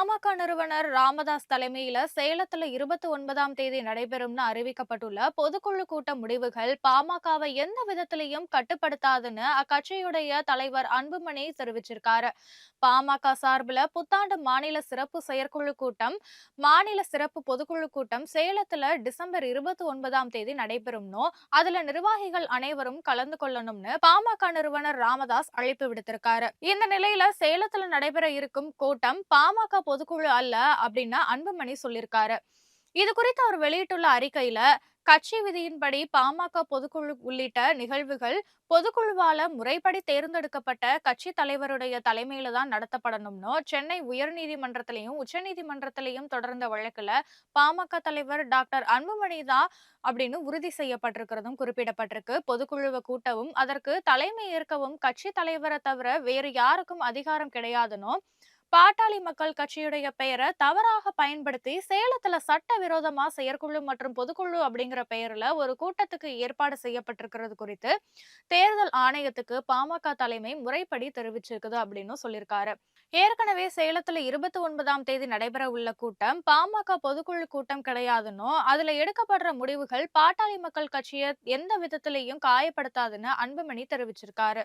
பாமக நிறுவனர் ராமதாஸ் தலைமையில சேலத்துல 29ஆம் தேதி நடைபெறும்னு அறிவிக்கப்பட்டுள்ள பொதுக்குழு கூட்ட முடிவுகள் பாமகவை எந்த விதத்திலையும் கட்டுப்படுத்தாதுன்னு அக்கட்சியுடைய தலைவர் அன்புமணி தெரிவிச்சிருக்காரு. பாமக சார்பில் புத்தாண்டு மாநில சிறப்பு செயற்குழு கூட்டம், மாநில சிறப்பு பொதுக்குழு கூட்டம் சேலத்துல டிசம்பர் 29ஆம் தேதி நடைபெறும்னு, அதுல நிர்வாகிகள் அனைவரும் கலந்து கொள்ளணும்னு பாமக நிறுவனர் ராமதாஸ் அழைப்பு விடுத்திருக்காரு. இந்த நிலையில சேலத்துல நடைபெற இருக்கும் கூட்டம் பாமக பொதுக்குழு அல்ல அப்படின்னு அன்புமணி சொல்லியிருக்காரு. இது குறித்து அவர் வெளியிட்டுள்ள அறிக்கையில, கட்சி விதியின்படி பாமக பொதுக்குழு உள்ளிட்ட நிகழ்வுகள் பொதுக்குழுவால முறைப்படி தேர்ந்தெடுக்கப்பட்ட கட்சி தலைவருடைய தலைமையில தான் நடத்தப்படணும்னு சென்னை உயர்நீதிமன்றத்திலையும் உச்சநீதிமன்றத்திலையும் தொடர்ந்த வழக்குல பாமக தலைவர் டாக்டர் அன்புமணி தான் அப்படின்னு உறுதி செய்யப்பட்டிருக்கிறதும் குறிப்பிடப்பட்டிருக்கு. பொதுக்குழுவை கூட்டவும் அதற்கு தலைமை ஏற்கவும் கட்சி தலைவரை தவிர வேறு யாருக்கும் அதிகாரம் கிடையாதுன்னு பாட்டாளி மக்கள் கட்சியுடைய பெயரை தவறாக பயன்படுத்தி சேலத்துல சட்டவிரோதமா செயற்குழு மற்றும் பொதுக்குழு அப்படிங்கிற பெயர்ல ஒரு கூட்டத்துக்கு ஏற்பாடு செய்யப்பட்டிருக்கிறது குறித்து தேர்தல் ஆணையத்துக்கு பாமக தலைமை முறைப்படி தெரிவிச்சிருக்குது அப்படின்னு சொல்லியிருக்காரு. ஏற்கனவே சேலத்துல 29ஆம் தேதி நடைபெற உள்ள கூட்டம் பாமக பொதுக்குழு கூட்டம் கிடையாதுன்னு, அதுல எடுக்கப்படுற முடிவுகள் பாட்டாளி மக்கள் கட்சியை எந்த விதத்திலையும் காயப்படுத்தாதுன்னு அன்புமணி தெரிவிச்சிருக்காரு.